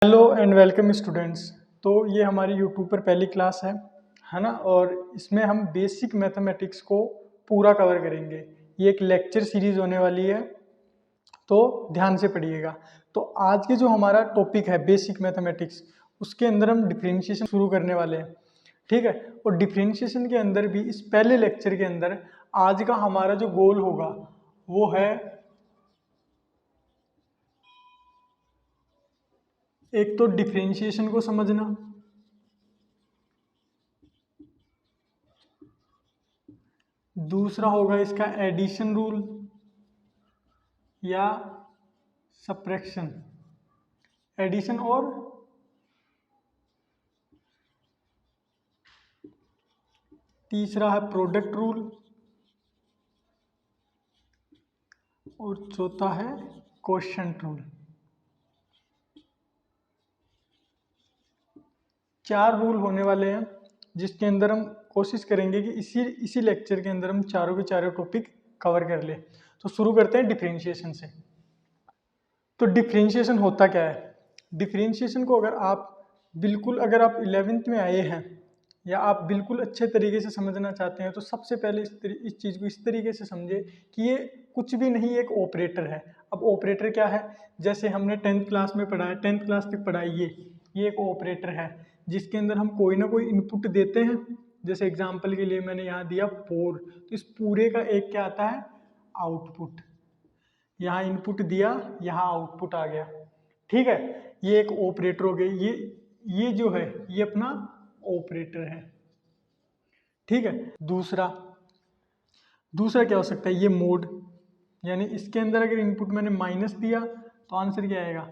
Hello and welcome students. तो ये हमारी यूट्यूब पर पहली क्लास है ना। और इसमें हम बेसिक मैथमेटिक्स को पूरा कवर करेंगे। ये एक लेक्चर सीरीज होने वाली है, तो ध्यान से पढ़िएगा। तो आज के जो हमारा टॉपिक है बेसिक मैथमेटिक्स, उसके अंदर हम डिफरेंशिएशन शुरू करने वाले हैं। ठीक है। और डिफरेंशिएशन के अंदर भी इस पहले लेक्चर के अंदर आज का हमारा जो गोल होगा वो है एक तो डिफरेंशिएशन को समझना, दूसरा होगा इसका एडिशन रूल या सब्ट्रैक्शन, एडिशन। और तीसरा है प्रोडक्ट रूल, और चौथा है क्वोशिएंट रूल। चार रूल होने वाले हैं, जिसके अंदर हम कोशिश करेंगे कि इसी लेक्चर के अंदर हम चारों के चारों टॉपिक कवर कर ले। तो शुरू करते हैं डिफरेंशिएशन से। तो डिफरेंशिएशन होता क्या है? डिफरेंशिएशन को अगर आप 11th में आए हैं या आप बिल्कुल अच्छे तरीके से समझना चाहते हैं, तो सबसे पहले इस चीज़ को इस तरीके से समझे कि ये कुछ भी नहीं, एक ऑपरेटर है। अब ऑपरेटर क्या है? जैसे हमने 10th क्लास में पढ़ा है, 10th क्लास तक पढ़ा है, ये एक ऑपरेटर है जिसके अंदर हम कोई ना कोई इनपुट देते हैं। जैसे एग्जाम्पल के लिए मैंने यहाँ दिया 4, तो इस पूरे का एक क्या आता है? आउटपुट। यहाँ इनपुट दिया, यहाँ आउटपुट आ गया। ठीक है। ये एक ऑपरेटर हो गई। ये जो है ये अपना ऑपरेटर है। ठीक है। दूसरा दूसरा क्या हो सकता है? ये मोड, यानी इसके अंदर अगर इनपुट मैंने माइनस दिया तो आंसर क्या आएगा?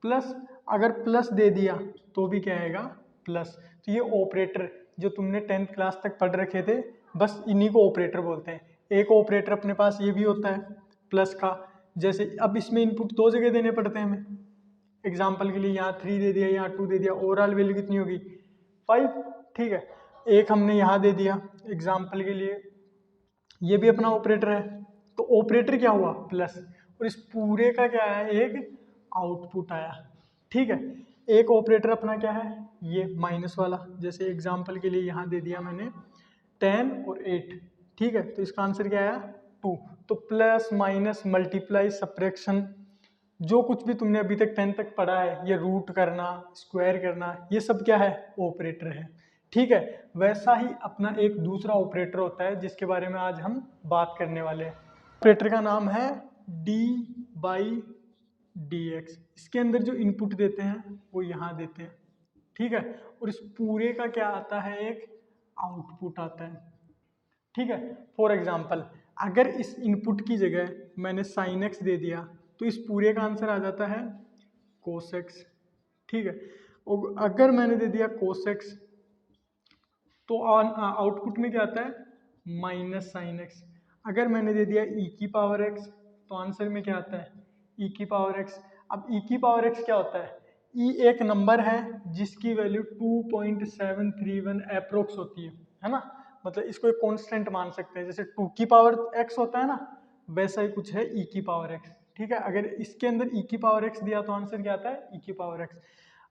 प्लस। अगर प्लस दे दिया तो भी क्या आएगा? प्लस। तो ये ऑपरेटर जो तुमने 10th क्लास तक पढ़ रखे थे, बस इन्हीं को ऑपरेटर बोलते हैं। एक ऑपरेटर अपने पास ये भी होता है प्लस का। जैसे अब इसमें इनपुट दो जगह देने पड़ते हैं हमें। एग्जाम्पल के लिए यहाँ 3 दे दिया, यहाँ 2 दे दिया, ओवरऑल वैल्यू कितनी होगी? 5। ठीक है। एक हमने यहाँ दे दिया एग्जाम्पल के लिए, ये भी अपना ऑपरेटर है। तो ऑपरेटर क्या हुआ? प्लस। और इस पूरे का क्या है? एक आउटपुट आया। ठीक है। एक ऑपरेटर अपना क्या है? ये माइनस वाला। जैसे एग्जाम्पल के लिए यहाँ दे दिया मैंने 10 और 8। ठीक है। तो इसका आंसर क्या आया? 2। तो प्लस माइनस मल्टीप्लाई सब्ट्रैक्शन, जो कुछ भी तुमने अभी तक 10 तक पढ़ा है, ये रूट करना, स्क्वायर करना, ये सब क्या है? ऑपरेटर है। ठीक है। वैसा ही अपना एक दूसरा ऑपरेटर होता है जिसके बारे में आज हम बात करने वाले हैं। ऑपरेटर का नाम है डी बाई डी एक्स। इसके अंदर जो इनपुट देते हैं वो यहाँ देते हैं। ठीक है। और इस पूरे का क्या आता है? एक आउटपुट आता है। ठीक है। फॉर एग्जाम्पल, अगर इस इनपुट की जगह मैंने साइन एक्स दे दिया तो इस पूरे का आंसर आ जाता है कोस एक्स। ठीक है। और अगर मैंने दे दिया कोस एक्स तो आउटपुट में क्या आता है? Minus sine x. अगर मैंने दे दिया ई की पावर एक्स तो आंसर में क्या आता है? ई की पावर एक्स। अब ई की पावर एक्स क्या होता है? ई एक नंबर है जिसकी वैल्यू 2.731 अप्रोक्स होती है ना। मतलब इसको एक कांस्टेंट मान सकते हैं। जैसे 2 की पावर एक्स होता है ना, वैसा ही कुछ है ई की पावर एक्स। ठीक है। अगर इसके अंदर ई की पावर एक्स दिया तो आंसर क्या आता है? ई की पावर एक्स।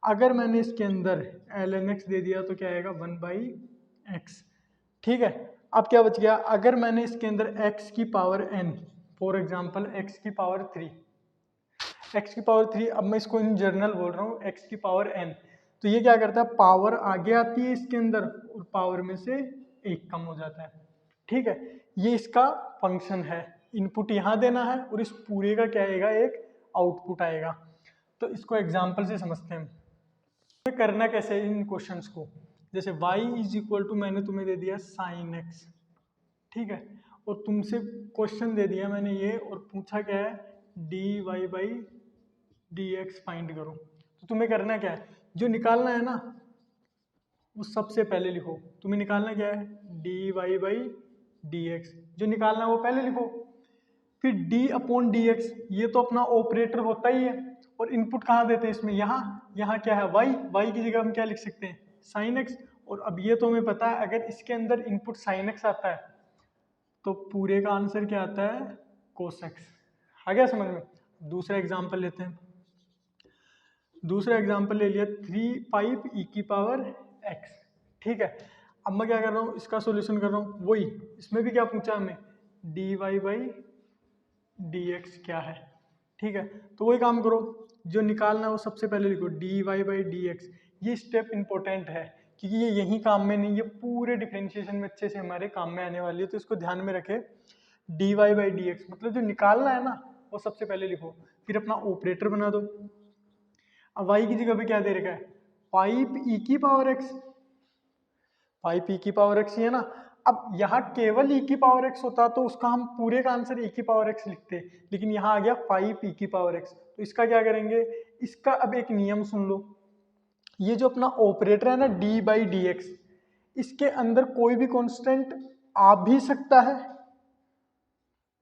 अगर मैंने इसके अंदर एल एन एक्स दे दिया तो क्या आएगा? 1/x। ठीक है। अब क्या बच गया? अगर मैंने इसके अंदर x की power n, for example x की पावर 3, x की पावर 3, अब मैं इसको इन जनरल बोल रहा हूँ, x की पावर n, तो ये क्या करता है? पावर आगे आती है इसके अंदर और पावर में से एक कम हो जाता है। ठीक है। ये इसका फंक्शन है। इनपुट यहाँ देना है और इस पूरे का क्या आएगा? एक आउटपुट आएगा। तो इसको एग्जाम्पल से समझते हैं करना कैसे है इन क्वेश्चंस को। जैसे y इज इक्वल टू मैंने तुम्हें दे दिया साइन x। ठीक है। और तुमसे क्वेश्चन दे दिया मैंने ये, और पूछा क्या है? D y by d x find करो। तो तुम्हें करना क्या है? जो निकालना है ना वो सबसे पहले लिखो। तुम्हें निकालना क्या है? D y by d x. जो निकालना है वो पहले लिखो। फिर d अपॉन डी एक्स, ये तो अपना ऑपरेटर होता ही है। और इनपुट कहाँ देते हैं इसमें? यहाँ। यहाँ क्या है? y की जगह हम क्या लिख सकते हैं? Sine x। और अब ये तो हमें पता है, अगर इसके अंदर इनपुट साइन x आता है तो पूरे का आंसर क्या आता है? कोस x। आ गया समझ में? दूसरा एग्जाम्पल लेते हैं। दूसरा एग्जाम्पल ले लिया 3 5 e की पावर x। ठीक है, अब मैं क्या कर रहा हूँ, इसका सॉल्यूशन कर रहा हूँ, वही इसमें भी क्या पूछा हमें, dy बाई dx क्या है। ठीक है, तो वही काम करो, जो निकालना है वो सबसे पहले लिखो dy बाई dx। ये स्टेप इंपॉर्टेंट है क्योंकि ये यही काम में नहीं, ये पूरे डिफरेंशिएशन में अच्छे से हमारे काम में आने वाली है, तो इसको ध्यान में रखे। dy बाई dx मतलब जो निकालना है ना वो सबसे पहले लिखो, फिर अपना ऑपरेटर बना दो। अब y की जगह पे क्या दे रखा है, 5 e की पावर x, 5 e की पावर x ही है ना। अब यहाँ केवल e की पावर x होता तो उसका हम पूरे का आंसर e की पावर x लिखते, लेकिन यहाँ आ गया 5 e की पावर x, तो इसका क्या करेंगे, इसका अब एक नियम सुन लो, ये जो अपना ऑपरेटर है ना d बाई डी एक्स, इसके अंदर कोई भी कांस्टेंट आ भी सकता है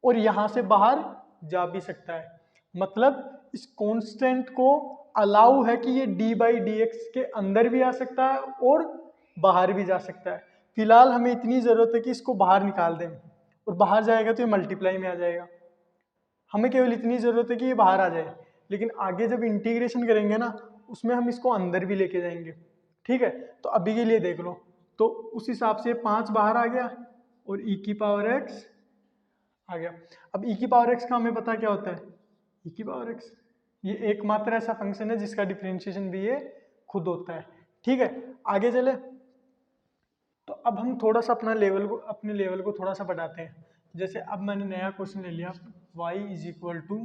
और यहां से बाहर जा भी सकता है। मतलब इस कांस्टेंट को अलाउ है कि ये d बाई डी एक्स के अंदर भी आ सकता है और बाहर भी जा सकता है। फिलहाल हमें इतनी जरूरत है कि इसको बाहर निकाल दें, और बाहर जाएगा तो ये मल्टीप्लाई में आ जाएगा। हमें केवल इतनी जरूरत है कि ये बाहर आ जाए, लेकिन आगे जब इंटीग्रेशन करेंगे ना उसमें हम इसको अंदर भी लेके जाएंगे। ठीक है, तो अभी के लिए देख लो, तो उस हिसाब से 5 बाहर आ गया और e की पावर x आ गया। अब e की पावर x का हमें पता क्या होता है, e की पावर x ये एकमात्र ऐसा फंक्शन है जिसका डिफरेंशिएशन भी ये खुद होता है। ठीक है, आगे चले, तो अब हम थोड़ा सा अपने लेवल को थोड़ा सा बढ़ाते हैं। जैसे अब मैंने नया क्वेश्चन ले लिया, y is equal to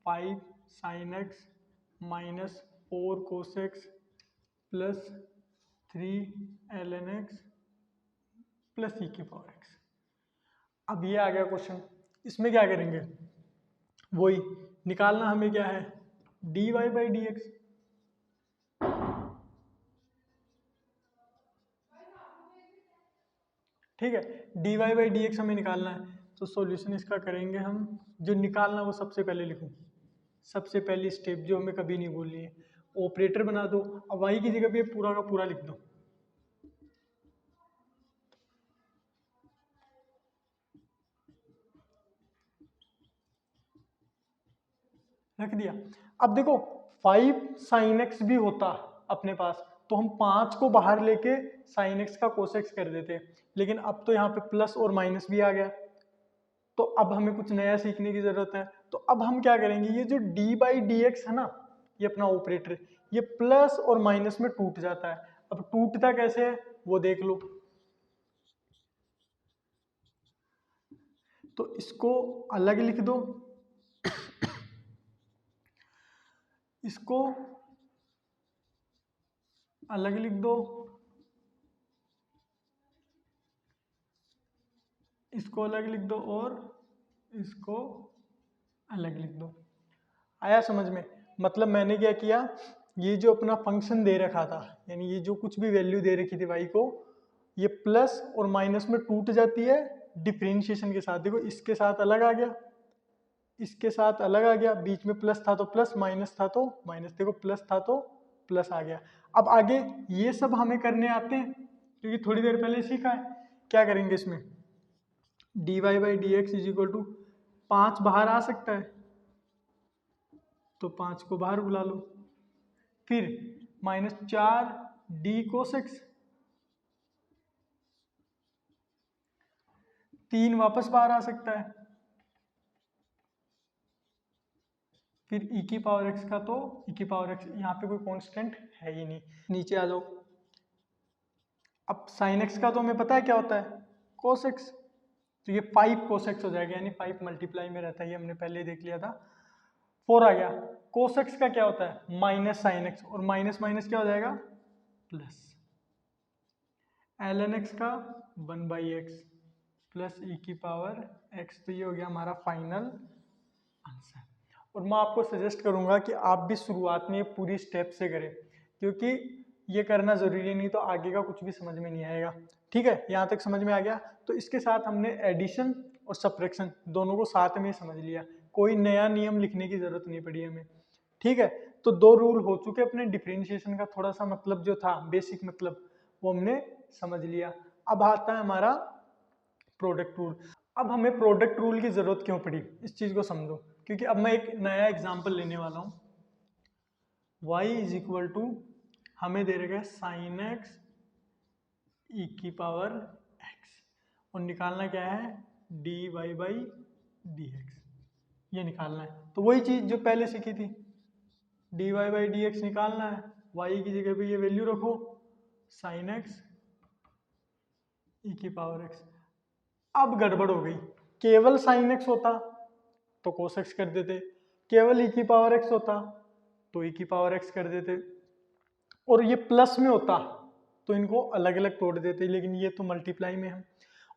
5 sine x minus 4 cos x plus 3 ln x plus e की पावर x। अब ये आ गया क्वेश्चन, इसमें क्या करेंगे, वही निकालना हमें क्या है, dy बाई डी एक्स। ठीक है, dy बाई डी एक्स हमें निकालना है, तो सॉल्यूशन इसका करेंगे हम, जो निकालना वो सबसे पहले लिखूं, सबसे पहली स्टेप जो हमें कभी नहीं भूलनी है, ऑपरेटर बना दो। अब y की जगह पे पूरा का पूरा लिख दो, रख दिया। अब देखो 5 साइन एक्स भी होता अपने पास तो हम 5 को बाहर लेके साइन एक्स का कोसेक्स कर देते, लेकिन अब तो यहाँ पे प्लस और माइनस भी आ गया, तो अब हमें कुछ नया सीखने की जरूरत है। तो अब हम क्या करेंगे, ये जो d बाई डी एक्स है ना, ये अपना ऑपरेटर, ये प्लस और माइनस में टूट जाता है। अब टूटता कैसे है वो देख लो, तो इसको अलग लिख दो, इसको अलग लिख दो, इसको अलग लिख दो और इसको अलग लिख दो। आया समझ में, मतलब मैंने क्या किया, ये जो अपना फंक्शन दे रखा था, यानी ये जो कुछ भी वैल्यू दे रखी थी y को, ये प्लस और माइनस में टूट जाती है डिफरेंशिएशन के साथ। देखो इसके साथ अलग आ गया, इसके साथ अलग आ गया, बीच में प्लस था तो प्लस, माइनस था तो माइनस, देखो प्लस था तो प्लस आ गया। अब आगे ये सब हमें करने आते हैं क्योंकि थोड़ी देर पहले सीखा है। क्या करेंगे इसमें, dy by d x is equal to 5 बाहर आ सकता है तो 5 को बाहर बुला लो, फिर -4 डी कोसेक्स, 3 वापस बाहर आ सकता है, फिर e की पावर x का, तो e की पावर x यहाँ पे कोई कांस्टेंट है ही नहीं, नीचे आ जाओ। अब साइन x का तो हमें पता है क्या होता है, cos x, तो ये 5 cos x हो जाएगा, यानी 5 मल्टीप्लाई में रहता है, ये हमने पहले देख लिया था। 4 आ गया, cos x का क्या होता है, माइनस साइन x, और माइनस माइनस क्या हो जाएगा, प्लस ln x का 1 बाई एक्स प्लस e की पावर x। तो ये हो गया हमारा फाइनल आंसर। और मैं आपको सजेस्ट करूंगा कि आप भी शुरुआत में ये पूरी स्टेप से करें, क्योंकि ये करना ज़रूरी नहीं तो आगे का कुछ भी समझ में नहीं आएगा। ठीक है, यहाँ तक समझ में आ गया, तो इसके साथ हमने एडिशन और सब्ट्रैक्शन दोनों को साथ में समझ लिया, कोई नया नियम लिखने की ज़रूरत नहीं पड़ी हमें। ठीक है, तो 2 रूल हो चुके अपने डिफरेंशिएशन का, थोड़ा सा मतलब जो था बेसिक मतलब वो हमने समझ लिया। अब आता है हमारा प्रोडक्ट रूल। अब हमें प्रोडक्ट रूल की जरूरत क्यों पड़ी, इस चीज को समझो, क्योंकि अब मैं एक नया एग्जांपल लेने वाला हूं। y इज इक्वल टू हमें दे रखा है साइन एक्स ई की पावर एक्स, और निकालना क्या है d y by d x, ये निकालना है। तो वही चीज जो पहले सीखी थी, d y by d x निकालना है, वाई की जगह पे ये वैल्यू रखो साइन एक्स ई की पावर एक्स। अब गड़बड़ हो गई, केवल साइन एक्स होता तो कोस एक्स कर देते, केवल ई की पावर एक्स होता तो ई की पावर एक्स कर देते, और ये प्लस में होता तो इनको अलग अलग तोड़ देते, लेकिन ये तो मल्टीप्लाई में है।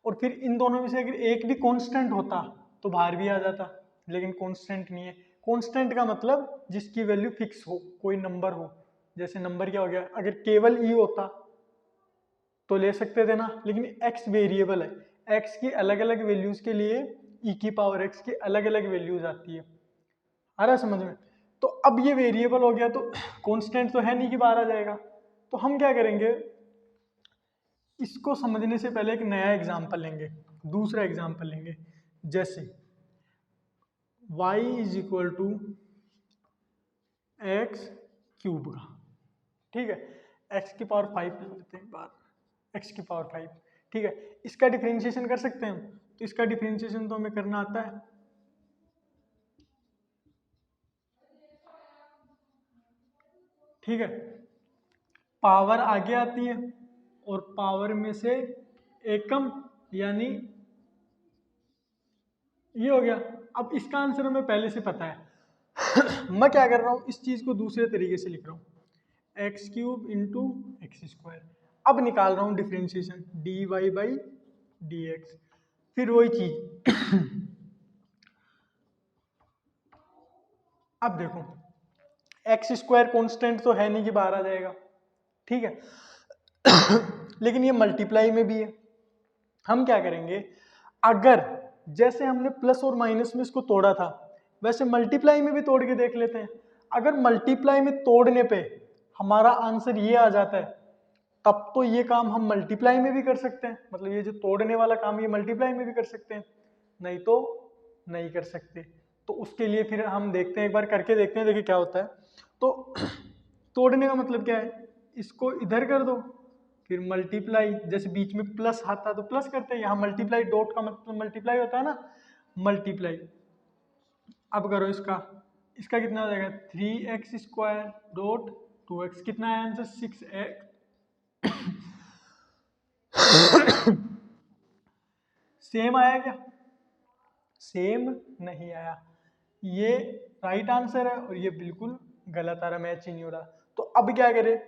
और फिर इन दोनों में से अगर एक भी कांस्टेंट होता तो बाहर भी आ जाता, लेकिन कांस्टेंट नहीं है। कांस्टेंट का मतलब जिसकी वैल्यू फिक्स हो, कोई नंबर हो, जैसे नंबर क्या हो गया, अगर केवल ई होता तो ले सकते थे ना, लेकिन एक्स वेरिएबल है, एक्स की अलग अलग वैल्यूज के लिए ई की पावर एक्स की अलग अलग वैल्यूज आती है, आ रहा है समझ में। तो अब ये वेरिएबल हो गया तो कांस्टेंट तो है नहीं कि बाहर आ जाएगा, तो हम क्या करेंगे, इसको समझने से पहले एक नया एग्जाम्पल लेंगे, दूसरा एग्जाम्पल लेंगे, जैसे y is equal to x cube का, ठीक है, x की पावर 5 लेते हैं बार, x की पावर 5, ठीक है, इसका डिफरेंशिएशन कर सकते हैं हम, तो इसका डिफरेंशिएशन तो हमें करना आता है, ठीक है, पावर आगे आती है और पावर में से एकम यानी ये हो गया। अब इसका आंसर हमें पहले से पता है मैं क्या कर रहा हूं, इस चीज को दूसरे तरीके से लिख रहा हूं, x cube into x square. अब निकाल रहा हूं differentiation d y by d x, फिर वही चीज अब देखो एक्स स्क्वायर कॉन्स्टेंट तो है नहीं कि बाहर आ जाएगा, ठीक है लेकिन ये मल्टीप्लाई में भी है। हम क्या करेंगे, अगर जैसे हमने प्लस और माइनस में इसको तोड़ा था वैसे मल्टीप्लाई में भी तोड़ के देख लेते हैं। अगर मल्टीप्लाई में तोड़ने पे हमारा आंसर ये आ जाता है तब तो ये काम हम मल्टीप्लाई में भी कर सकते हैं, मतलब ये जो तोड़ने वाला काम ये मल्टीप्लाई में भी कर सकते हैं, नहीं तो नहीं कर सकते। तो उसके लिए फिर हम देखते हैं, एक बार करके देखते हैं, देखिए क्या होता है। तो तोड़ने का मतलब क्या है, इसको इधर कर दो, फिर मल्टीप्लाई, जैसे बीच में प्लस आता है तो प्लस करते हैं, यहाँ मल्टीप्लाई डॉट का मतलब मल्टीप्लाई होता है ना, मल्टीप्लाई। अब करो इसका, इसका कितना हो जाएगा 3x स्क्वायर डॉट 2x, कितना है आंसर 6x सेम आया क्या, सेम नहीं आया, ये राइट आंसर है और ये बिल्कुल गलत आ रहा, मैच ही नहीं हो रहा। तो अब क्या करें,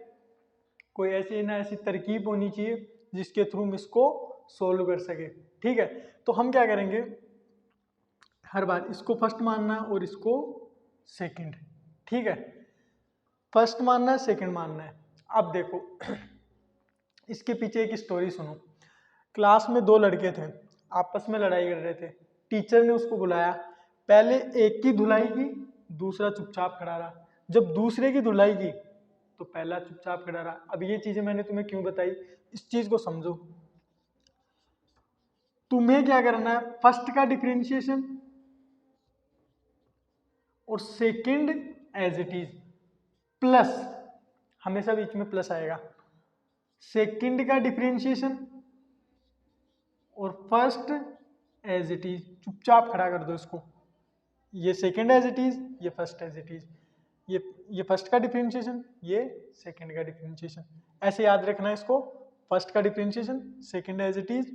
कोई ऐसी ना ऐसी तरकीब होनी चाहिए जिसके थ्रू हम इसको सोल्व कर सके, ठीक है। तो हम क्या करेंगे, हर बार इसको फर्स्ट मानना है और इसको सेकंड, ठीक है, फर्स्ट मानना है सेकंड मानना है। अब देखो इसके पीछे एक स्टोरी सुनो। क्लास में दो लड़के थे, आपस में लड़ाई कर रहे थे, टीचर ने उसको बुलाया, पहले एक की धुलाई की, दूसरा चुपचाप खड़ा रहा, जब दूसरे की धुलाई की तो पहला चुपचाप खड़ा रहा। अब ये चीजें मैंने तुम्हें क्यों बताई, इस चीज को समझो। तुम्हें क्या करना है, फर्स्ट का डिफरेंशिएशन और second as it is, plus, हमेशा बीच में प्लस आएगा, सेकंड का डिफरेंशिएशन और फर्स्ट एज इट इज, चुपचाप खड़ा कर दो इसको, ये सेकंड एज इट इज, ये फर्स्ट एज इट इज, ये फर्स्ट का डिफरेंशिएशन, ये सेकंड का डिफरेंशिएशन, ऐसे याद रखना इसको, फर्स्ट का differentiation second as it is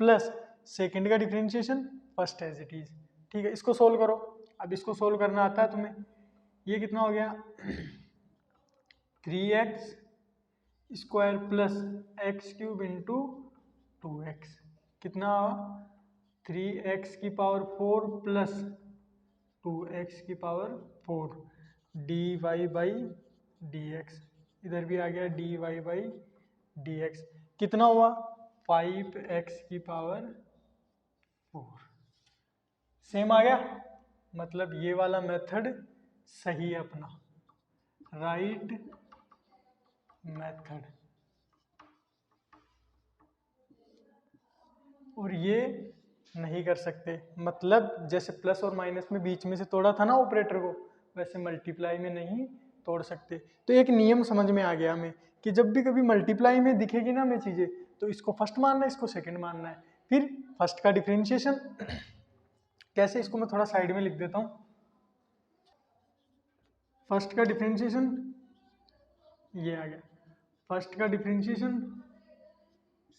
plus second का differentiation first as it is, ठीक है। इसको सोल्व करो, अब इसको सोल्व करना आता है तुम्हें, ये कितना हो गया 3x square plus x cube into 2x, कितना 3x की पावर 4 प्लस 2x की power 4 d y by d x, इधर भी आ गया d y by d x, कितना हुआ 5x की पावर 4, सेम आ गया, मतलब ये वाला मेथड सही है अपना, राइट मेथड। और ये नहीं कर सकते, मतलब जैसे प्लस और माइनस में बीच में से तोड़ा था ना ऑपरेटर को, वैसे मल्टीप्लाई में नहीं तोड़ सकते। तो एक नियम समझ में आ गया हमें कि जब भी कभी मल्टीप्लाई में दिखेगी ना हमें चीज़ें, तो इसको फर्स्ट मानना है, इसको सेकंड मानना है। फिर फर्स्ट का डिफरेंशिएशन कैसे, इसको मैं थोड़ा साइड में लिख देता हूँ। फर्स्ट का डिफरेंशिएशन ये आ गया, फर्स्ट का differentiation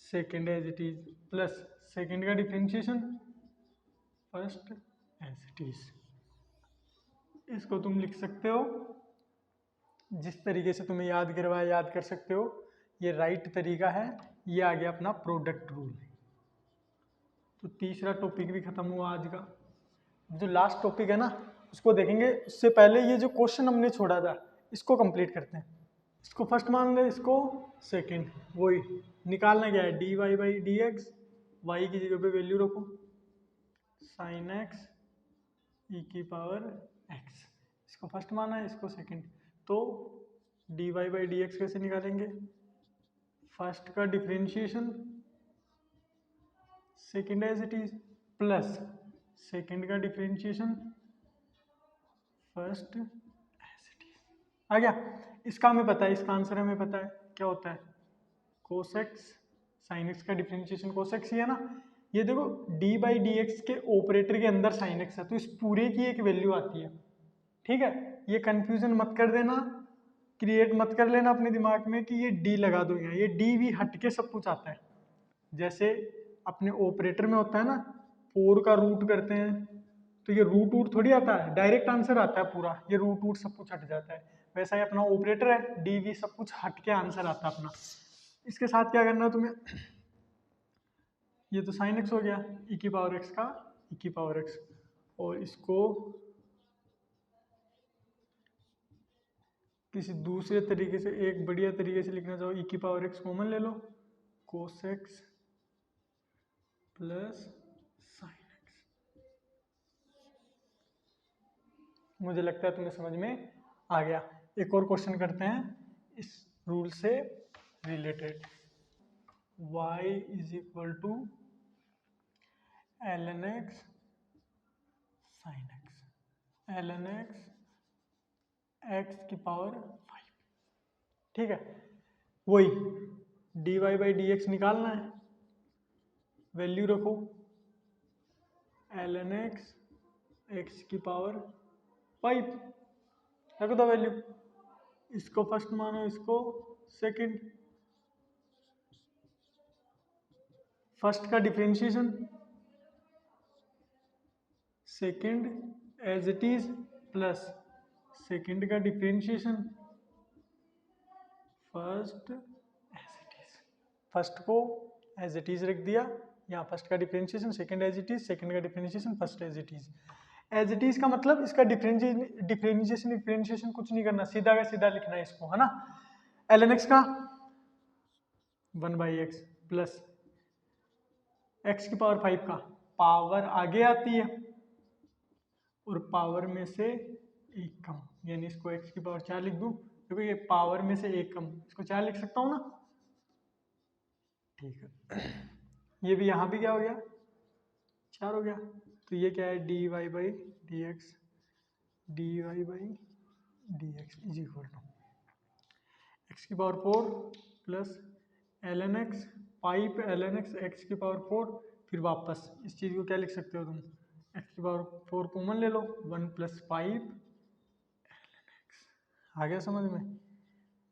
second as it is plus second का differentiation first as it is. इसको तुम लिख सकते हो जिस तरीके से तुम्हें याद करवाया याद कर सकते हो, ये राइट तरीका है। ये आ गया अपना प्रोडक्ट रूल। तो तीसरा टॉपिक भी खत्म हुआ आज का। जो लास्ट टॉपिक है ना उसको देखेंगे, उससे पहले ये जो क्वेश्चन हमने छोड़ा था इसको कंप्लीट करते हैं। इसको फर्स्ट मान ले, इसको सेकंड। वही निकालना क्या है, d y by d x, y की जगह पे वैल्यू रखो साइन एक्स ई की पावर एक्स। इसको फर्स्ट माना है, इसको सेकंड। तो d y by d x कैसे निकालेंगे, फर्स्ट का differentiation second as it is plus second का differentiation first as it is. आ गया। इसका हमें पता है, इसका आंसर हमें पता है क्या होता है, कोस एक्स साइन एक्स का डिफरेंशिएशन कोस एक्स ही है ना। ये देखो डी बाई डी एक्स के ऑपरेटर के अंदर साइन एक्स है, तो इस पूरे की एक वैल्यू आती है। ठीक है, ये कंफ्यूजन मत कर देना, क्रिएट मत कर लेना अपने दिमाग में कि ये डी लगा दो यहाँ, ये डी भी हट के सब कुछ आता है। जैसे अपने ऑपरेटर में होता है ना, 4 का रूट करते हैं तो ये रूट वूट थोड़ी आता है, डायरेक्ट आंसर आता है पूरा, ये रूट वूट सब कुछ हट जाता है। वैसा ही अपना ऑपरेटर है, डी वी सब कुछ हट के आंसर आता है अपना। इसके साथ क्या करना है तुम्हें, ये तो साइन एक्स हो गया ई की पावर एक्स का ई की पावर एक्स, और इसको किसी दूसरे तरीके से, एक बढ़िया तरीके से लिखना चाहो, ई की पावर एक्स कॉमन ले लो, cos x plus sine x. मुझे लगता है तुम्हें समझ में आ गया। एक और क्वेश्चन करते हैं इस रूल से related. y is equal to ln x sine x, ln x x की पावर 5। ठीक है, वही dy बाई डी एक्स निकालना है, वैल्यू रखो ln x x की पावर 5, रखो दो वैल्यू। इसको फर्स्ट मानो, इसको सेकंड। फर्स्ट का differentiation second as it is plus second का differentiation first as it is. First को एज इट इज रख दिया, यहाँ फर्स्ट का differentiation second as it is, second का differentiation first as it is. As it is का मतलब इसका डिफरेंशिएशन कुछ नहीं करना, सीधा का सीधा लिखना है इसको, है ना। ln x का 1/x प्लस x की पावर 5 का पावर आगे आती है और पावर में से एक कम, यानी इसको x की पावर 4 लिख दूं। देखो ये पावर में से एक कम, इसको 4 लिख सकता हूँ ना। ठीक है, ये भी यहाँ भी क्या हो गया, 4 हो गया। तो ये क्या है, d y by d x, d y by d x is equal to x की power 4 plus ln x 5 ln x x की पावर 4। फिर वापस इस चीज़ को क्या लिख सकते हो तुम, एक्स की पावर 4 कॉमन ले लो, 1 प्लस 5 ln x। आ गया समझ में,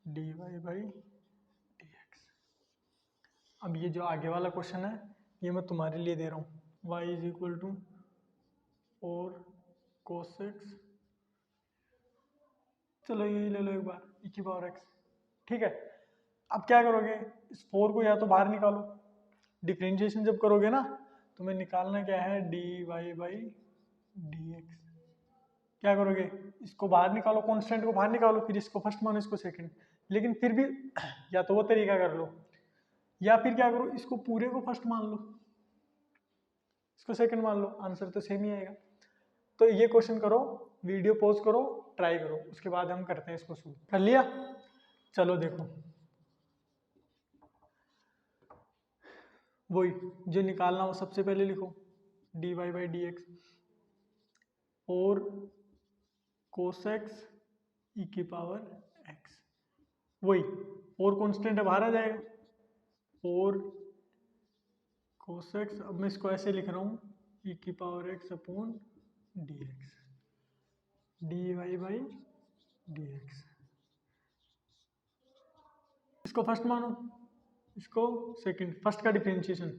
d y by d x. अब ये जो आगे वाला क्वेश्चन है ये मैं तुम्हारे लिए दे रहा हूँ, y is equal to 4 cos x, चलो यही ले लो एक बार, ई की पावर x। ठीक है, अब क्या करोगे, इस 4 को या तो बाहर निकालो, डिफरेंशिएशन जब करोगे ना तुम्हें निकालना क्या है, d y by d x. क्या करोगे, इसको बाहर निकालो, कांस्टेंट को बाहर निकालो, फिर इसको फर्स्ट मानो इसको सेकंड। लेकिन फिर भी या तो वो तरीका कर लो, या फिर क्या करो, इसको पूरे को फर्स्ट मान लो, इसको सेकंड मान लो, आंसर तो सेम ही आएगा। तो ये क्वेश्चन करो, वीडियो पॉज करो, ट्राई करो, उसके बाद हम करते हैं इसको शुरू। कर लिया, चलो देखो वही जो निकालना हो सबसे पहले लिखो, d y by d x और कोस एक्स ई की पावर एक्स, वही और कॉन्स्टेंट बाहर आ जाएगा, और कोस एक्स। अब मैं इसको ऐसे लिख रहा हूँ ई की power x upon d x, d y by d x. इसको फर्स्ट मानो, इसको सेकंड। फर्स्ट का डिफरेंशिएशन,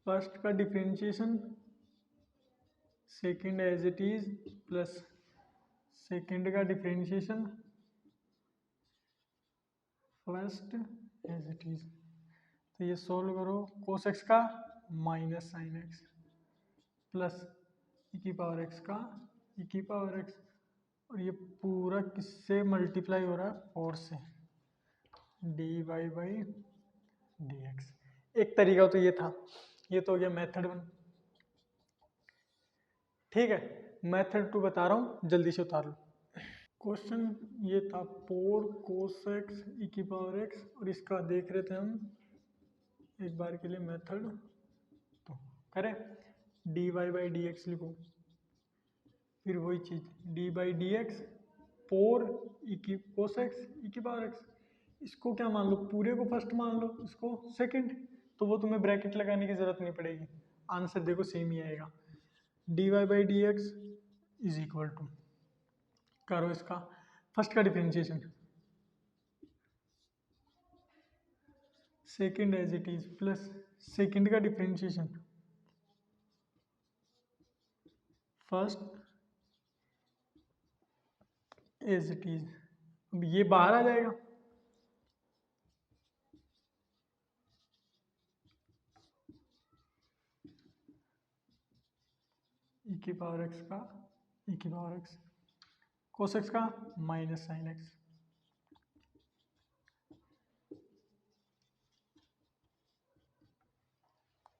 फर्स्ट का differentiation second as it is plus second का differentiation first as it is. तो ये सोल्व करो, कोस एक्स का minus sine x plus e की पावर एक्स का ई की पावर एक्स, और ये पूरा किससे मल्टीप्लाई हो रहा है, 4 से, d y by d x. एक तरीका तो ये था, ये तो हो गया मेथड 1। ठीक है, मेथड 2 बता रहा हूँ, जल्दी से उतार लो। क्वेश्चन ये था 4 कोस एक्स ई की पावर एक्स, और इसका देख रहे थे हम एक बार के लिए मेथड। तो करें, d y by d x लिखो, फिर वही चीज d by d x 4 e की कोस एक्स ई की पावर एक्स। इसको क्या मान लो, पूरे को फर्स्ट मान लो, इसको सेकंड, तो वो तुम्हें ब्रैकेट लगाने की जरूरत नहीं पड़ेगी, आंसर देखो सेम ही आएगा। D y by d x is equal to, करो इसका फर्स्ट का differentiation, second as it is plus second का differentiation first as it is. अब ये बाहर आ जाएगा, ई की पावर एक्स का ई की पावर एक्स, कोस एक्स का माइनस साइन एक्स,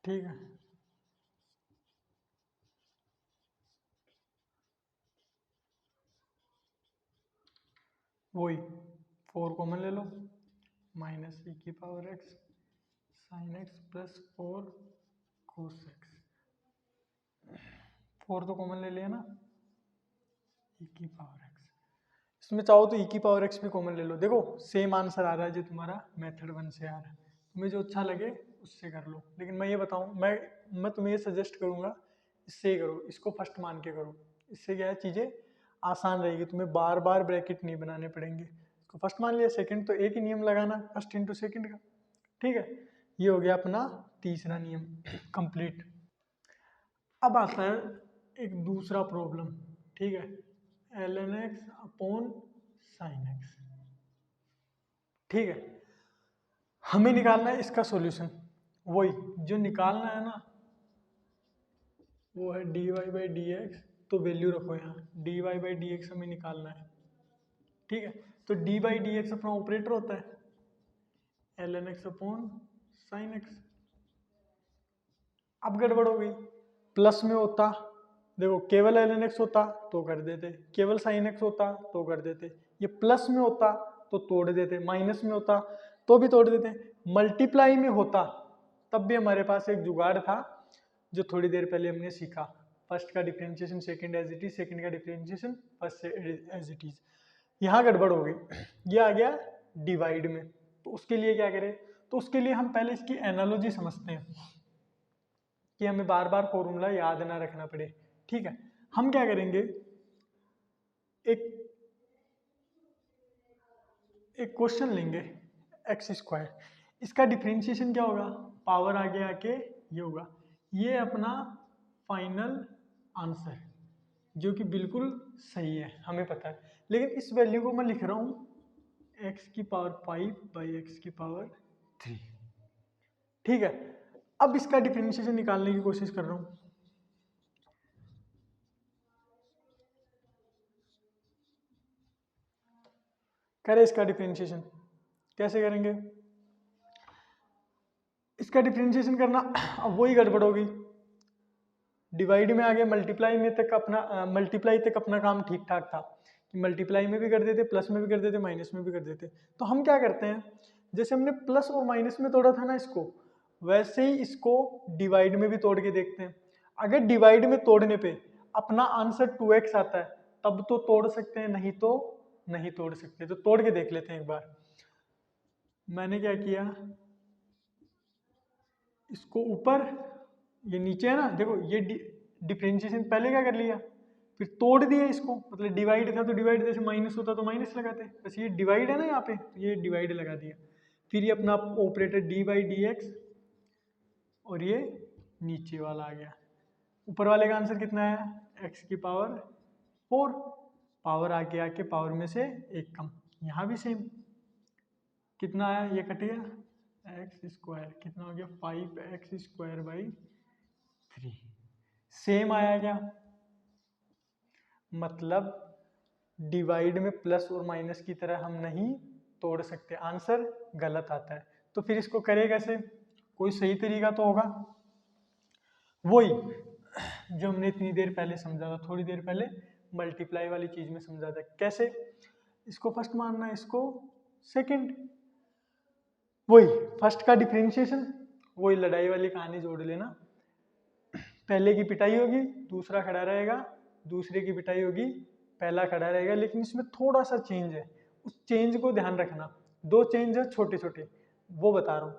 ठीक है। वही 4 कॉमन ले लो, माइनस ई की power x sign x plus 4 cos x. 4 तो कॉमन ले लिया ना, ई की पावर एक्स। इसमें चाहो तो ई की पावर एक्स भी कॉमन ले लो, देखो सेम आंसर आ रहा है जो तुम्हारा मेथड 1 से आ रहा है। तुम्हें जो अच्छा लगे उससे कर लो, लेकिन मैं ये बताऊँ, मैं तुम्हें ये सजेस्ट करूँगा इससे ही करो, इसको फर्स्ट मान के करो। इससे क्या है, चीज़ें आसान रहेगी, तुम्हें बार बार ब्रैकेट नहीं बनाने पड़ेंगे। इसको फर्स्ट मान लिया, सेकंड तो एक ही नियम लगाना, फर्स्ट इंटू सेकंड का। ठीक है, ये हो गया अपना तीसरा नियम कंप्लीट। अब आता है एक दूसरा प्रॉब्लम, ठीक है, l n x upon sine x. ठीक है, हमें निकालना है इसका सॉल्यूशन, वही जो निकालना है ना, वो है d y by d x. तो वैल्यू रखो यहाँ, d y by d x हमें निकालना है। ठीक है, तो डी बाई डी एक्स अपना ऑपरेटर होता है, l n x upon sine x. अब गड़बड़ हो गई, प्लस में होता, देखो केवल एल एन एक्स होता तो कर देते, केवल साइन एक्स होता तो कर देते, ये प्लस में होता तो तोड़ देते, माइनस में होता तो भी तोड़ देते, मल्टीप्लाई में होता तब भी हमारे पास एक जुगाड़ था जो थोड़ी देर पहले हमने सीखा, फर्स्ट का differentiation second as it is, second का differentiation first as it is. यहाँ गड़बड़ हो गई, ये आ गया डिवाइड में, तो उसके लिए क्या करें, तो उसके लिए हम पहले इसकी एनालॉजी समझते हैं कि हमें बार बार फॉर्मूला याद ना रखना पड़े। ठीक है, हम क्या करेंगे, एक एक क्वेश्चन लेंगे एक्स स्क्वायर, इसका डिफरेंशिएशन क्या होगा, पावर आगे आके ये होगा, ये अपना फाइनल आंसर जो कि बिल्कुल सही है, हमें पता है। लेकिन इस वैल्यू को मैं लिख रहा हूं एक्स की पावर 5 बाई एक्स की पावर 3। ठीक है, अब इसका डिफरेंशिएशन निकालने की कोशिश कर रहा हूं। करें इसका डिफरेंशिएशन, कैसे करेंगे इसका डिफरेंशिएशन करना, अब वही गड़बड़ हो गई, डिवाइड में आ गया, मल्टीप्लाई में तक अपना मल्टीप्लाई तक अपना काम ठीक ठाक था कि मल्टीप्लाई में भी कर देते, प्लस में भी कर देते, माइनस में भी कर देते। तो हम क्या करते हैं, जैसे हमने प्लस और माइनस में तोड़ा था ना इसको, वैसे ही इसको डिवाइड में भी तोड़ के देखते हैं। अगर डिवाइड में तोड़ने पे अपना आंसर 2x आता है, तब तो तोड़ सकते हैं, नहीं तो नहीं तोड़ सकते। तो तोड़ के देख लेते हैं एक बार। मैंने क्या किया, इसको ऊपर, ये नीचे है ना, देखो ये डिफरेंशिएशन पहले क्या कर लिया, फिर तोड़ दिया इसको, मतलब डिवाइड था तो डिवाइड, जैसे माइनस होता तो माइनस लगाते, बस ये डिवाइड है ना यहाँ पे, तो ये डिवाइड लगा दिया। फिर ये अपना operator D by d x, और ये नीचे वाला आ गया। ऊपर वाले का आंसर कितना है, एक्स की पावर 4, पावर आके आके पावर में से एक कम। यहाँ भी सेम, कितना आया, ये कट गया, एक्स स्क्वायर कितना हो गया, 5x स्क्वायर बाई 3, सेम आया क्या, मतलब डिवाइड में प्लस और माइनस की तरह हम नहीं तोड़ सकते, आंसर गलत आता है। तो फिर इसको करे कैसे, कोई सही तरीका तो होगा, वही जो हमने इतनी देर पहले समझा था, थोड़ी देर पहले मल्टीप्लाई वाली चीज में समझा था। कैसे, इसको फर्स्ट मानना है, इसको सेकंड, वही फर्स्ट का डिफरेंशिएशन, वही लड़ाई वाली कहानी जोड़ लेना, पहले की पिटाई होगी दूसरा खड़ा रहेगा, दूसरे की पिटाई होगी पहला खड़ा रहेगा, लेकिन इसमें थोड़ा सा चेंज है, उस चेंज को ध्यान रखना। दो चेंज है छोटे छोटे, वो बता रहा हूँ।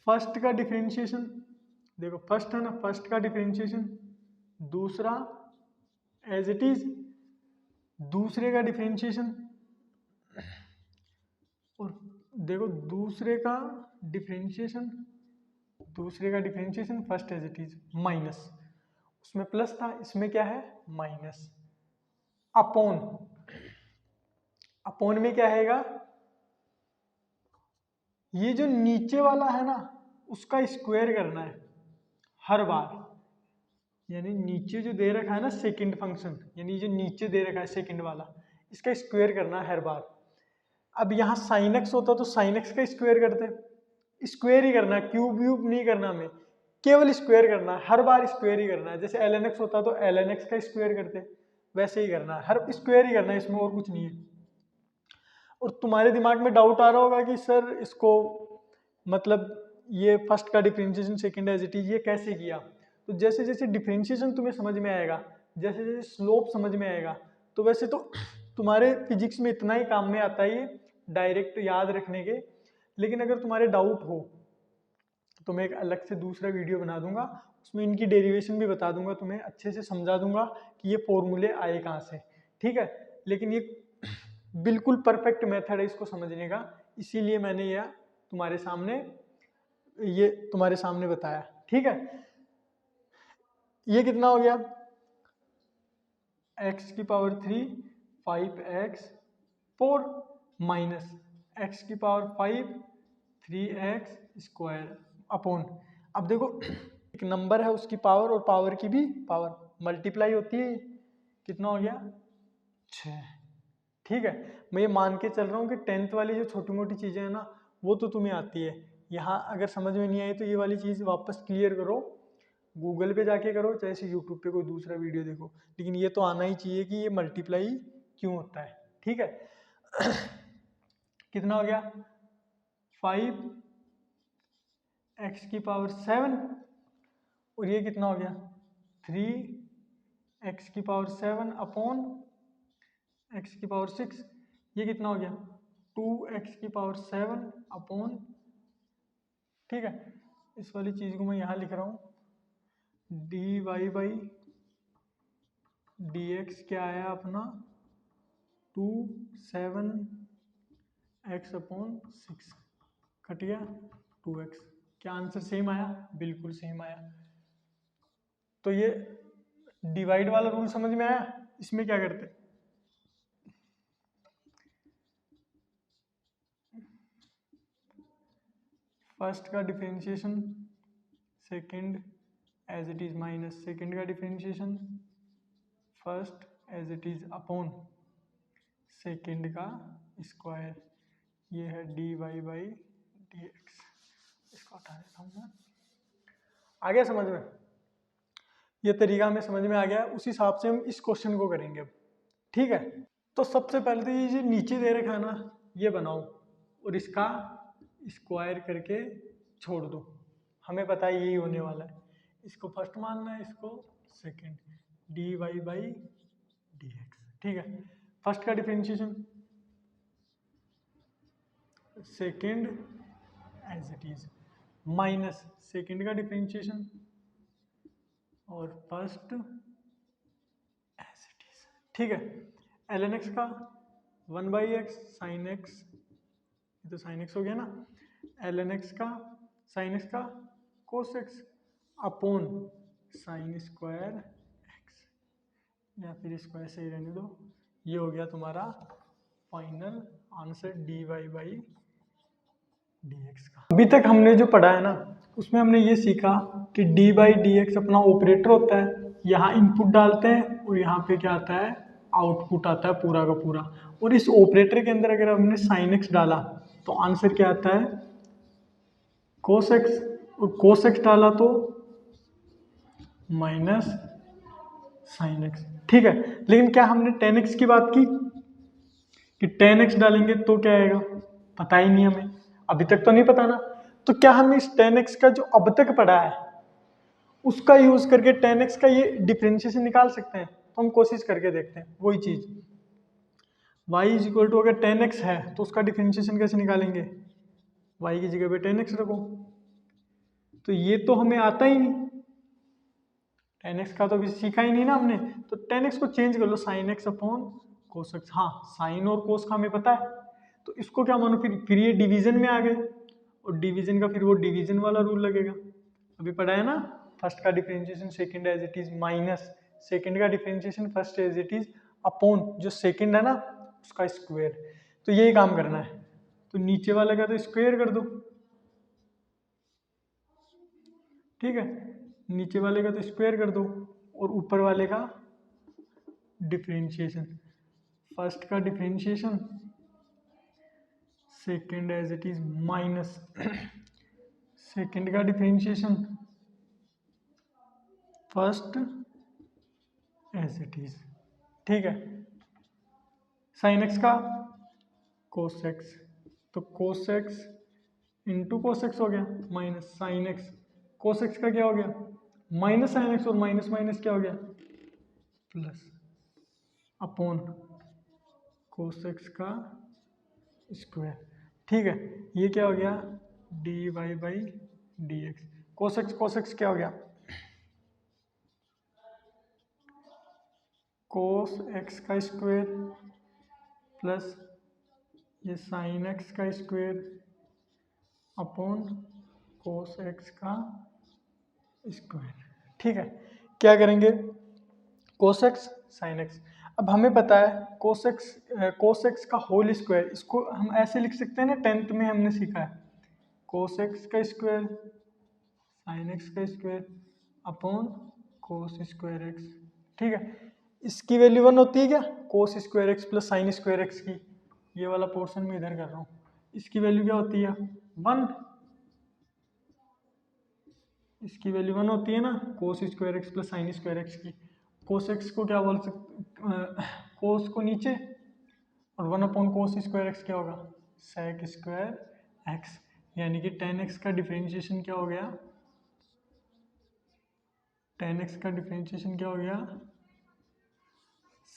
फर्स्ट का डिफरेंशिएशन, देखो फर्स्ट है ना, फर्स्ट का डिफरेंशिएशन, दूसरा एज इट इज, दूसरे का डिफरेंशिएशन, और देखो दूसरे का डिफरेंशिएशन, दूसरे का differentiation first as it is minus, उसमें प्लस था, इसमें क्या है माइनस, अपॉन, अपॉन में क्या आएगा, ये जो नीचे वाला है ना उसका स्क्वायर करना है हर बार, यानी नीचे जो दे रखा है ना सेकंड फंक्शन, यानी जो नीचे दे रखा है सेकंड वाला, इसका स्क्वायर करना है हर बार। अब यहाँ साइन एक्स होता तो साइन एक्स का स्क्वायर करते, स्क्वायर ही करना है, क्यूब व्यूब नहीं करना, हमें केवल स्क्वायर करना है, हर बार स्क्वायर ही करना है। जैसे एल एन एक्स होता तो एल एन एक्स का स्क्वायर करते, वैसे ही करना है, हर स्क्वायर ही करना है, इसमें और कुछ नहीं है। और तुम्हारे दिमाग में डाउट आ रहा होगा कि सर इसको मतलब ये फर्स्ट का differentiation second as it is ये कैसे किया, तो जैसे जैसे डिफरेंशिएशन तुम्हें समझ में आएगा, जैसे जैसे स्लोप समझ में आएगा, तो वैसे तो तुम्हारे फिजिक्स में इतना ही काम में आता है ये डायरेक्ट याद रखने के। लेकिन अगर तुम्हारे डाउट हो तो मैं एक अलग से दूसरा वीडियो बना दूंगा, उसमें इनकी डेरिवेशन भी बता दूंगा, तुम्हें अच्छे से समझा दूंगा कि ये फॉर्मूले आए कहाँ से, ठीक है। लेकिन ये बिल्कुल परफेक्ट मेथड है इसको समझने का, इसीलिए मैंने यह तुम्हारे सामने बताया, ठीक है। ये कितना हो गया, x की पावर 3 5x 4 माइनस x की पावर 5 3x स्क्वायर अपॉन, अब देखो एक नंबर है उसकी पावर और पावर की भी पावर मल्टीप्लाई होती है, कितना हो गया 6, ठीक है। मैं ये मान के चल रहा हूँ कि 10th वाली जो छोटी मोटी चीज़ें हैं ना वो तो तुम्हें आती है, यहाँ अगर समझ में नहीं आई तो ये वाली चीज़ वापस क्लियर करो, गूगल पे जाके करो, चाहे से यूट्यूब पे कोई दूसरा वीडियो देखो, लेकिन ये तो आना ही चाहिए कि ये मल्टीप्लाई क्यों होता है, ठीक है। कितना हो गया 5x की पावर 7, और ये कितना हो गया 3x की पावर 7 अपॉन x की पावर 6, ये कितना हो गया 2x की पावर 7 अपॉन, ठीक है। इस वाली चीज़ को मैं यहाँ लिख रहा हूँ d y by d x क्या आया अपना 2 7 x अपॉन 6, कट गया 2x, क्या आंसर सेम आया, बिल्कुल सेम आया। तो ये डिवाइड वाला रूल समझ में आया, इसमें क्या करते, फर्स्ट का differentiation second as it is minus second का differentiation first as it is upon second का स्क्वायर, ये है d y by d x, इसको हटा देता हूँ मैं। आ गया समझ में, ये तरीका हमें समझ में आ गया, उस हिसाब से हम इस क्वेश्चन को करेंगे अब, ठीक है। तो सबसे पहले तो ये जो नीचे दे रखा है ना ये बनाओ और इसका स्क्वायर करके छोड़ दो, हमें पता है यही होने वाला है, इसको फर्स्ट मानना है, इसको second, d y by d x. ठीक है, फर्स्ट का differentiation, second as it is, minus second का डिफरेंशिएशन और फर्स्ट एज इट इज। ठीक है, एल एन एक्स का 1/x साइन एक्स, ये तो साइन एक्स हो गया ना, एल एन एक्स का साइन एक्स का cos x upon sign square x, या फिर इसको ऐसे ही रहने दो। ये हो गया तुम्हारा final answer dy by dx का। अभी तक हमने जो पढ़ा है ना, उसमें हमने ये सीखा कि dy बाई dx अपना ऑपरेटर होता है, यहाँ इनपुट डालते हैं और यहाँ पे क्या आता है, आउटपुट आता है पूरा का पूरा। और इस ऑपरेटर के अंदर अगर हमने साइन एक्स डाला तो आंसर क्या आता है, कोस एक्स, और कोस एक्स डाला तो माइनस साइन एक्स। ठीक है, लेकिन क्या हमने टेन एक्स की बात की कि टेन एक्स डालेंगे तो क्या आएगा, पता ही नहीं हमें, अभी तक तो नहीं पता ना। तो क्या हम इस टेन एक्स का जो अब तक पढ़ा है उसका यूज करके टेन एक्स का ये डिफरेंशिएशन निकाल सकते हैं? तो हम कोशिश करके देखते हैं वही चीज। y इज इक्वल टू, अगर टेन एक्स है तो उसका डिफरेंशिएशन कैसे निकालेंगे, y की जगह पे टेन एक्स रखो। तो ये तो हमें आता ही नहीं, टेन एक्स का तो अभी सीखा ही नहीं ना हमने, तो टेन एक्स को चेंज कर लो, sine x upon cos x. हाँ, साइन और कोस का हमें पता है, तो इसको क्या मानो, फिर ये डिवीजन में आ गए, और डिवीजन का फिर वो डिवीजन वाला रूल लगेगा। अभी पढ़ा है ना, फर्स्ट का differentiation second as it is minus second का differentiation first as it is upon जो सेकंड है ना उसका स्क्वायर। तो यही काम करना है, तो नीचे वाले का तो स्क्वायर कर दो। ठीक है, नीचे वाले का तो स्क्वायर कर दो और ऊपर वाले का डिफरेंशिएशन, फर्स्ट का differentiation second as it is minus second का differentiation first as it is. ठीक है, साइन एक्स का कोस एक्स, तो cos x into cos x हो गया minus sine x, cos x का क्या हो गया, माइनस साइन एक्स, और माइनस माइनस क्या हो गया, प्लस, अपॉन कोस एक्स का स्क्वायर। ठीक है, ये क्या हो गया, d y by d x. Cos x क्या हो गया, कोस एक्स का स्क्वायर प्लस ये साइन एक्स का स्क्वायर अपॉन कोस एक्स का स्क्वायर। ठीक है, क्या करेंगे, कोस एक्स साइन एक्स। अब हमें पता है कोस एक्स का होल स्क्वायर, इसको हम ऐसे लिख सकते हैं ना, टेंथ में हमने सीखा है, कोस एक्स का स्क्वायर साइन एक्स का स्क्वायर अपॉन कोस स्क्वायर एक्स। ठीक है, इसकी वैल्यू 1 होती है क्या, कोस square x plus sine square x की, ये वाला पोर्शन मैं इधर कर रहा हूँ, इसकी वैल्यू क्या होती है 1, इसकी वैल्यू 1 होती है ना, cos square x plus sine square x की। कोस एक्स को क्या बोल सकते, कोस को नीचे, और 1 अपॉन कोस स्क्वायर एक्स क्या होगा, सेक स्क्वायर एक्स, यानी कि टेन एक्स का डिफरेंशिएशन क्या हो गया, टेन एक्स का डिफरेंशिएशन क्या हो गया,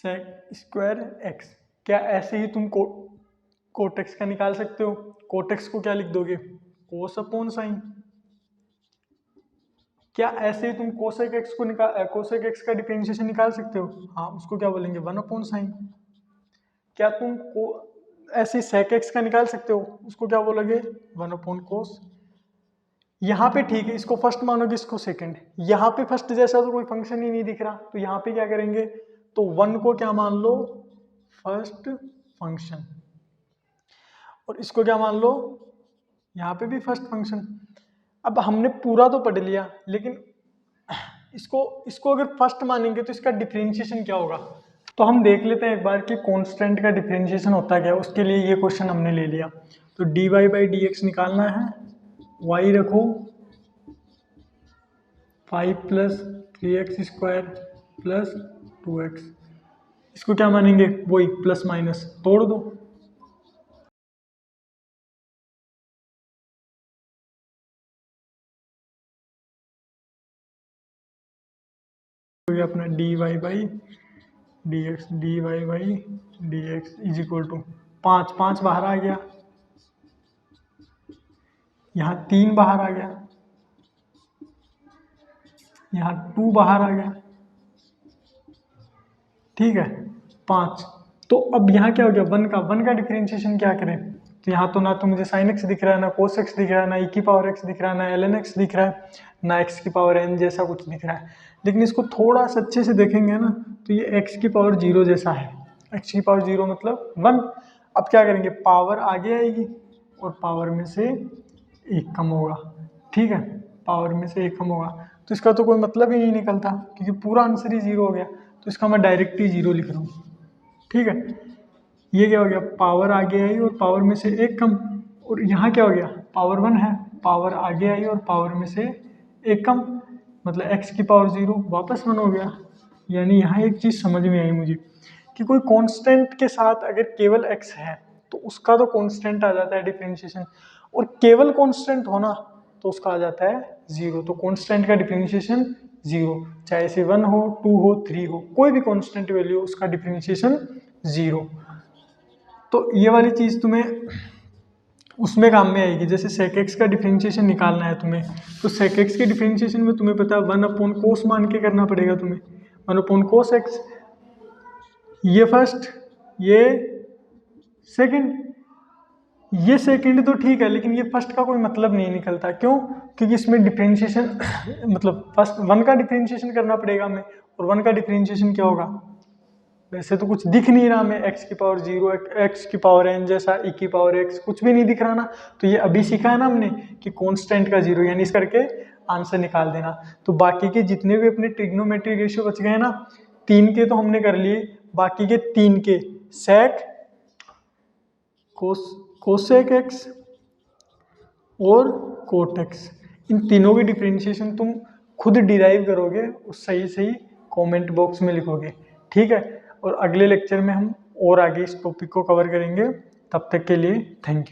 सेक स्क्वायर एक्स। क्या ऐसे ही तुम कोटेक्स का निकाल सकते हो, कोटेक्स को क्या लिख दोगे, कोस अपॉन साइन। क्या ऐसे ही तुम कोसेक एक्स को निकाल, कोसेक एक्स का डिफरेंशिएशन निकाल सकते हो, हाँ, उसको क्या बोलेंगे 1 अपॉन साइन। क्या तुम ऐसे सेक एक्स का निकाल सकते हो, उसको क्या बोलोगे 1 अपॉन कोस। यहाँ पे ठीक है, इसको फर्स्ट मानोगे, इसको सेकंड, यहाँ पे फर्स्ट जैसा तो कोई फंक्शन ही नहीं दिख रहा, तो यहाँ पे क्या करेंगे, तो 1 को क्या मान लो फर्स्ट फंक्शन, और इसको क्या मान लो, यहाँ पे भी फर्स्ट फंक्शन। अब हमने पूरा तो पढ़ लिया, लेकिन इसको इसको अगर फर्स्ट मानेंगे तो इसका डिफरेंशिएशन क्या होगा, तो हम देख लेते हैं एक बार कि कांस्टेंट का डिफरेंशिएशन होता क्या है। उसके लिए ये क्वेश्चन हमने ले लिया, तो dy बाई डी एक्स निकालना है, y रखो 5 plus 3x square plus 2x, इसको क्या मानेंगे, वही प्लस माइनस तोड़ दो, तो ये अपना dy by d x d y by d x is equal to 5, 5 बाहर आ गया, यहाँ 3 बाहर आ गया, यहाँ 2 बाहर आ गया, ठीक है 5। तो अब यहाँ क्या हो गया, 1 का डिफरेंशिएशन क्या करें, तो यहाँ तो ना तो मुझे साइन एक्स दिख रहा है, ना कोस एक्स दिख रहा है, ना ई की पावर एक्स दिख रहा है, ना ln एक्स दिख रहा है, ना एक्स की पावर n जैसा कुछ दिख रहा है। लेकिन इसको थोड़ा सा अच्छे से देखेंगे ना तो ये एक्स की पावर 0 जैसा है, एक्स की पावर 0 मतलब 1। अब क्या करेंगे, पावर आगे आएगी और पावर में से 1 कम होगा, ठीक है, पावर में से 1 कम होगा, तो इसका तो कोई मतलब ही नहीं निकलता क्योंकि पूरा आंसर ही 0 हो गया, तो इसका मैं डायरेक्ट ही 0 लिख रहा हूँ, ठीक है। ये क्या हो गया, पावर आगे आई और पावर में से 1 कम, और यहाँ क्या हो गया, पावर 1 है, पावर आगे आई और पावर में से 1 कम, मतलब x की पावर 0 वापस 1 हो गया। यानी यहाँ एक चीज़ समझ में आई मुझे कि कोई कांस्टेंट के साथ अगर केवल x है तो उसका तो कांस्टेंट आ जाता है डिफरेंशिएशन, और केवल कांस्टेंट होना तो उसका आ जाता है 0। तो कांस्टेंट का डिफरेंशिएशन 0, चाहे से 1 हो 2 हो 3 हो, कोई भी कांस्टेंट वैल्यू उसका डिफरेंशिएशन 0। तो ये वाली चीज़ तुम्हें उसमें काम में आएगी, जैसे sec x का डिफरेंशिएशन निकालना है तुम्हें, तो sec x के डिफरेंशिएशन में तुम्हें पता है 1/cos मान के करना पड़ेगा तुम्हें, 1/cos x, ये फर्स्ट ये सेकंड, ये सेकंड तो ठीक है लेकिन ये फर्स्ट का कोई मतलब नहीं निकलता, क्यों, क्योंकि इसमें डिफरेंशिएशन मतलब फर्स्ट 1 का डिफरेंशिएशन करना पड़ेगा हमें, और 1 का डिफरेंशिएशन क्या होगा, वैसे तो कुछ दिख नहीं रहा हमें, x की पावर 0 x की पावर n जैसा e की पावर x कुछ भी नहीं दिख रहा ना, तो ये अभी सीखा है ना हमने कि कांस्टेंट का 0 यानी इस करके आंसर निकाल देना। तो बाकी के जितने भी अपने ट्रिग्नोमेट्री रेशियो बच गए ना, 3 के तो हमने कर लिए, बाकी के 3 के sec कोसेक x और कोट x, इन तीनों की डिफरेंशिएशन तुम खुद डिराइव करोगे और सही सही कमेंट बॉक्स में लिखोगे, ठीक है। और अगले लेक्चर में हम और आगे इस टॉपिक को कवर करेंगे, तब तक के लिए थैंक यू।